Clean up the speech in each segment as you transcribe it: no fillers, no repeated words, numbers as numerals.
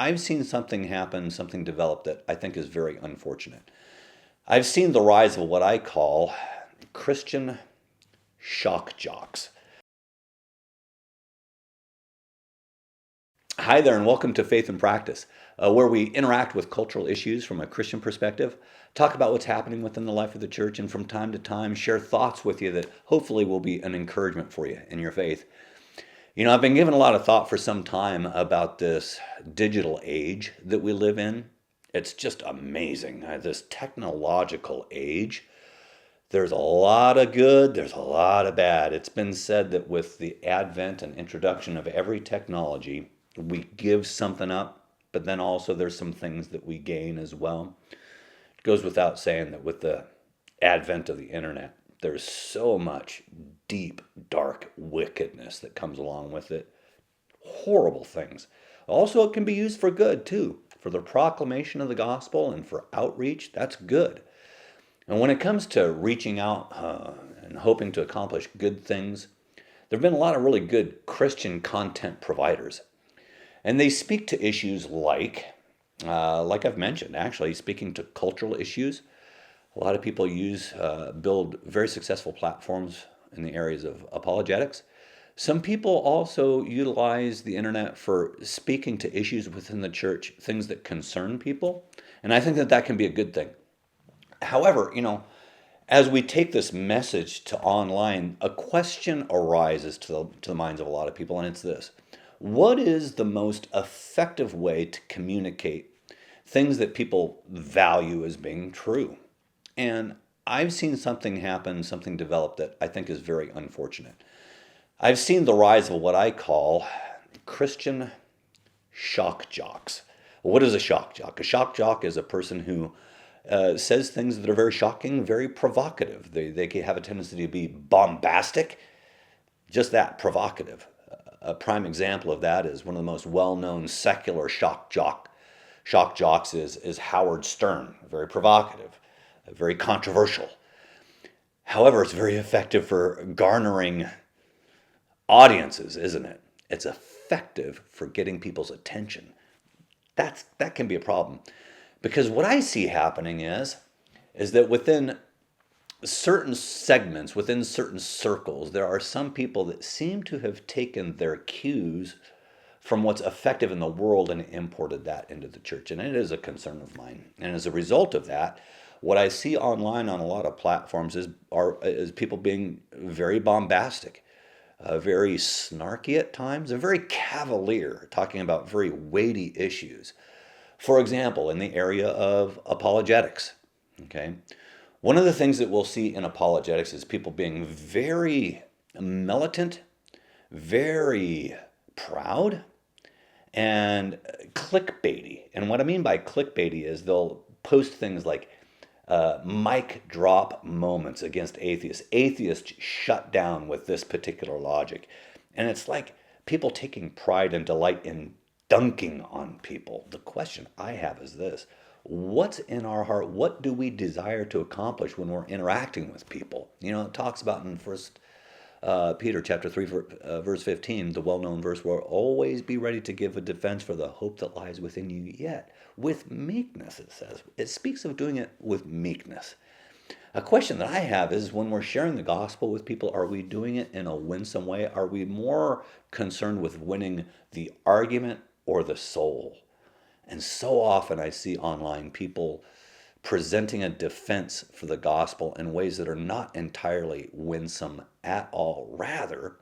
I've seen something happen, something develop that I think is very unfortunate. I've seen the rise of what I call Christian shock jocks. Hi there, and welcome to Faith and Practice, where we interact with cultural issues from a Christian perspective, talk about what's happening within the life of the church, and from time to time share thoughts with you that hopefully will be an encouragement for you in your faith. You know, I've been giving a lot of thought for some time about this digital age that we live in. It's just amazing, this technological age. There's a lot of good, there's a lot of bad. It's been said that with the advent and introduction of every technology, we give something up, but then also there's some things that we gain as well. It goes without saying that with the advent of the internet, there's so much deep, dark wickedness that comes along with it. Horrible things. Also, it can be used for good too, for the proclamation of the gospel and for outreach. That's good. And when it comes to reaching out and hoping to accomplish good things, there have been a lot of really good Christian content providers. And they speak to issues like I've mentioned, actually, speaking to cultural issues. A lot of people build very successful platforms in the areas of apologetics. Some people also utilize the internet for speaking to issues within the church, things that concern people. And I think that that can be a good thing. However, as we take this message to online, a question arises to the minds of a lot of people, and it's this. What is the most effective way to communicate things that people value as being true? And I've seen something happen, something develop that I think is very unfortunate. I've seen the rise of what I call Christian shock jocks. What is a shock jock? A shock jock is a person who says things that are very shocking, very provocative. They can have a tendency to be bombastic, just that, provocative. A prime example of that is one of the most well-known secular shock jocks is Howard Stern, very provocative, very controversial. However, it's very effective for garnering audiences, isn't it? It's effective for getting people's attention. That can be a problem. Because what I see happening is that within certain segments, within certain circles, there are some people that seem to have taken their cues from what's effective in the world and imported that into the church. And it is a concern of mine. And as a result of that, what I see online on a lot of platforms is people being very bombastic, very snarky at times, and very cavalier, talking about very weighty issues. For example, in the area of apologetics, okay? One of the things that we'll see in apologetics is people being very militant, very proud, and clickbaity. And what I mean by clickbaity is they'll post things like mic drop moments against atheists. Atheists shut down with this particular logic. And it's like people taking pride and delight in dunking on people. The question I have is this. What's in our heart? What do we desire to accomplish when we're interacting with people? It talks about in First Peter chapter 3, verse 15, the well-known verse, where always be ready to give a defense for the hope that lies within you, yet with meekness, it says. It speaks of doing it with meekness. A question that I have is when we're sharing the gospel with people, are we doing it in a winsome way? Are we more concerned with winning the argument or the soul? And so often I see online people presenting a defense for the gospel in ways that are not entirely winsome at all. Rather,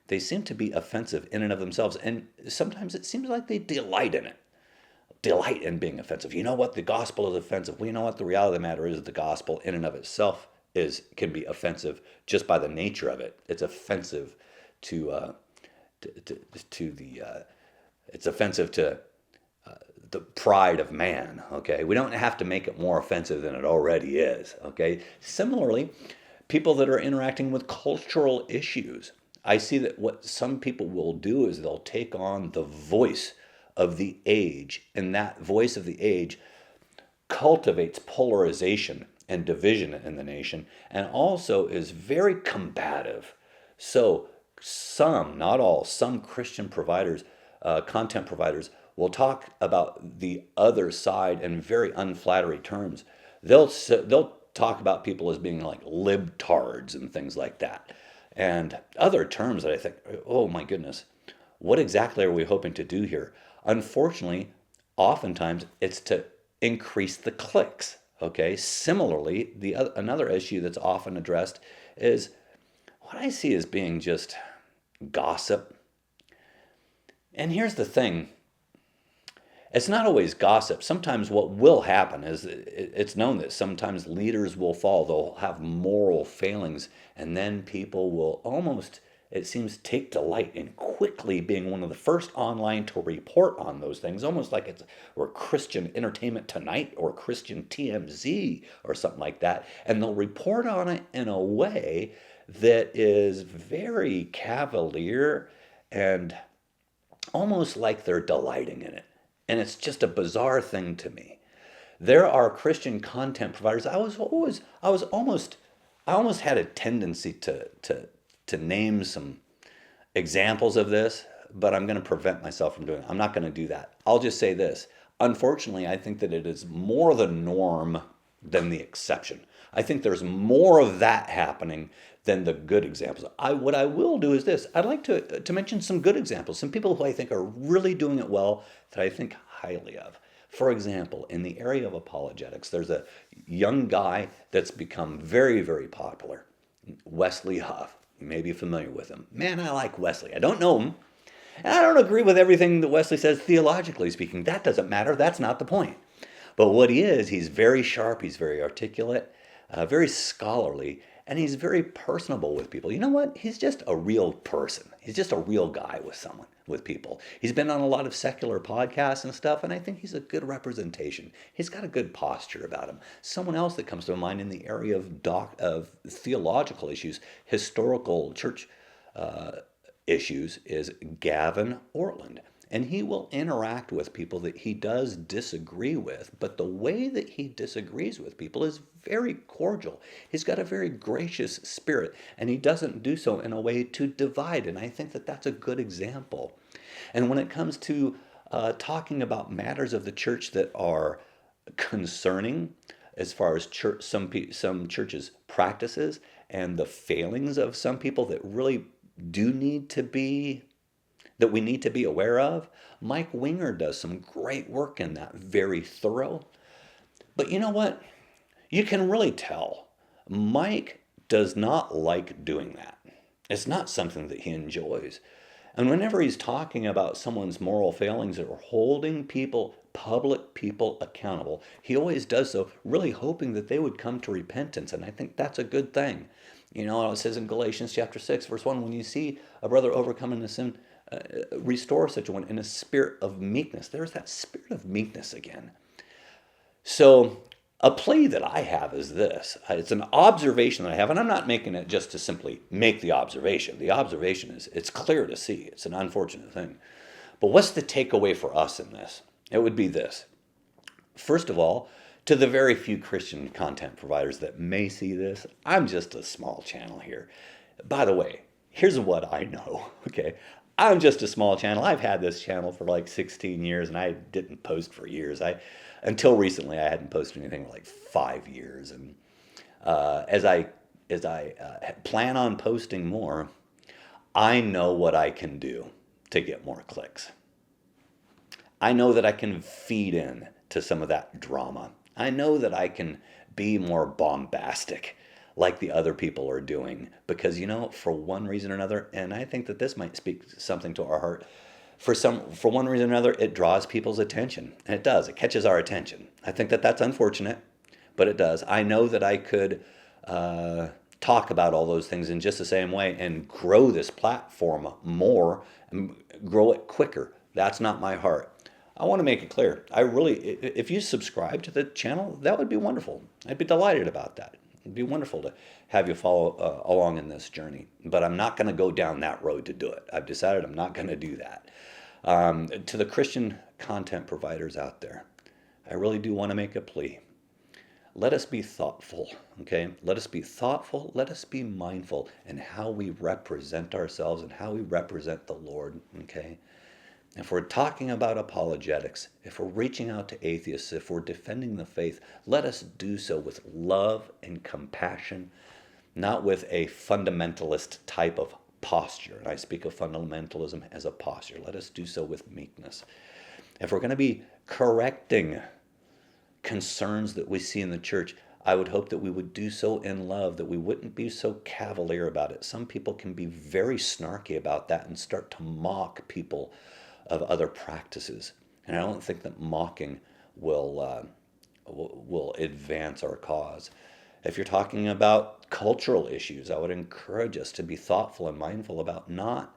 they seem to be offensive in and of themselves. And sometimes it seems like they delight in it, delight in being offensive. You know what? The gospel is offensive. Well, you know what? The reality of the matter is the gospel in and of itself can be offensive just by the nature of it. It's offensive it's offensive to the pride of man, okay? We don't have to make it more offensive than it already is, okay? Similarly, people that are interacting with cultural issues, I see that what some people will do is they'll take on the voice of the age, and that voice of the age cultivates polarization and division in the nation, and also is very combative. So some, not all, some Christian providers, content providers, will talk about the other side in very unflattering terms. They'll talk about people as being like libtards and things like that, and other terms that I think, oh my goodness, what exactly are we hoping to do here? Unfortunately, oftentimes it's to increase the clicks. Okay. Similarly, another issue that's often addressed is what I see as being just gossip. And here's the thing. It's not always gossip. Sometimes what will happen is it's known that sometimes leaders will fall. They'll have moral failings, and then people will almost, it seems, take delight in quickly being one of the first online to report on those things, almost like it's or Christian Entertainment Tonight or Christian TMZ or something like that. And they'll report on it in a way that is very cavalier and almost like they're delighting in it. And it's just a bizarre thing to me. There are Christian content providers. I almost had a tendency to name some examples of this, but I'm going to prevent myself from doing it. I'm not going to do that. I'll just say this. Unfortunately, I think that it is more the norm than the exception. I think there's more of that happening than the good examples. What I will do is this. I'd like to mention some good examples, some people who I think are really doing it well that I think highly of. For example, in the area of apologetics, there's a young guy that's become very, very popular, Wesley Huff. You may be familiar with him. Man, I like Wesley. I don't know him. And I don't agree with everything that Wesley says theologically speaking. That doesn't matter. That's not the point. But what he is, he's very sharp. He's very articulate, very scholarly, and he's very personable with people. You know what? He's just a real person. He's just a real guy with people. He's been on a lot of secular podcasts and stuff, and I think he's a good representation. He's got a good posture about him. Someone else that comes to mind in the area of theological issues, historical church issues, is Gavin Ortland. And he will interact with people that he does disagree with, but the way that he disagrees with people is very cordial. He's got a very gracious spirit, and he doesn't do so in a way to divide, and I think that that's a good example. And when it comes to talking about matters of the church that are concerning, as far as some churches' practices and the failings of some people that really do need to be that we need to be aware of. Mike Winger does some great work in that, very thorough. But you know what? You can really tell Mike does not like doing that. It's not something that he enjoys. And whenever he's talking about someone's moral failings or holding public people accountable, he always does so really hoping that they would come to repentance. And I think that's a good thing. You know, it says in Galatians chapter 6, verse 1, when you see a brother overcoming the sin, restore such a one in a spirit of meekness. There's that spirit of meekness again. So a plea that I have is this. It's an observation that I have, and I'm not making it just to simply make the observation. The observation is, it's clear to see. It's an unfortunate thing. But what's the takeaway for us in this? It would be this. First of all, to the very few Christian content providers that may see this, I'm just a small channel here. By the way, here's what I know, okay? I'm just a small channel. I've had this channel for like 16 years, and I didn't post for years. Until recently, I hadn't posted anything for like 5 years. And as I plan on posting more, I know what I can do to get more clicks. I know that I can feed in to some of that drama. I know that I can be more bombastic like the other people are doing, because, you know, for one reason or another, and I think that this might speak something to our heart, for one reason or another, it draws people's attention, and it does. It catches our attention. I think that that's unfortunate, but it does. I know that I could talk about all those things in just the same way and grow this platform more and grow it quicker. That's not my heart. I want to make it clear. If you subscribe to the channel, that would be wonderful. I'd be delighted about that. It'd be wonderful to have you follow along in this journey, but I'm not going to go down that road to do it. I've decided I'm not going to do that. To the Christian content providers out there, I really do want to make a plea. Let us be thoughtful, okay? Let us be thoughtful. Let us be mindful in how we represent ourselves and how we represent the Lord, okay? If we're talking about apologetics, if we're reaching out to atheists, if we're defending the faith, let us do so with love and compassion, not with a fundamentalist type of posture. And I speak of fundamentalism as a posture. Let us do so with meekness. If we're going to be correcting concerns that we see in the church, I would hope that we would do so in love, that we wouldn't be so cavalier about it. Some people can be very snarky about that and start to mock people of other practices. And I don't think that mocking will advance our cause. If you're talking about cultural issues, I would encourage us to be thoughtful and mindful about not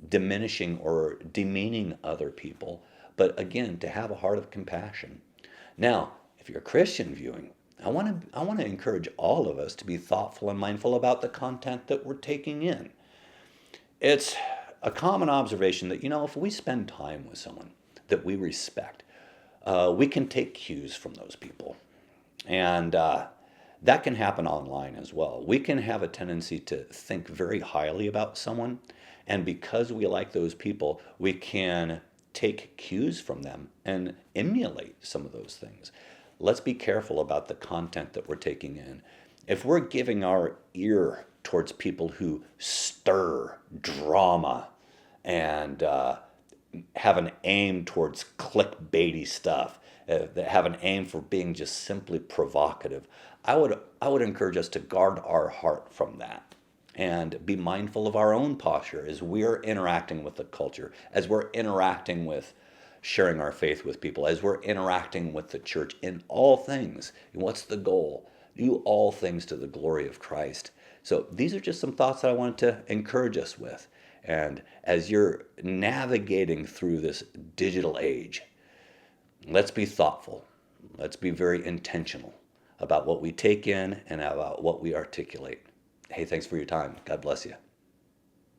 diminishing or demeaning other people, but again, to have a heart of compassion. Now, if you're Christian viewing, I want to encourage all of us to be thoughtful and mindful about the content that we're taking in. It's a common observation that, if we spend time with someone that we respect, we can take cues from those people. And that can happen online as well. We can have a tendency to think very highly about someone, and because we like those people, we can take cues from them and emulate some of those things. Let's be careful about the content that we're taking in. If we're giving our ear towards people who stir drama and have an aim towards clickbaity stuff, that have an aim for being just simply provocative, I would encourage us to guard our heart from that and be mindful of our own posture as we're interacting with the culture, as we're interacting with sharing our faith with people, as we're interacting with the church in all things. What's the goal? Do all things to the glory of Christ. So these are just some thoughts that I wanted to encourage us with. And as you're navigating through this digital age, let's be thoughtful. Let's be very intentional about what we take in and about what we articulate. Hey, thanks for your time. God bless you.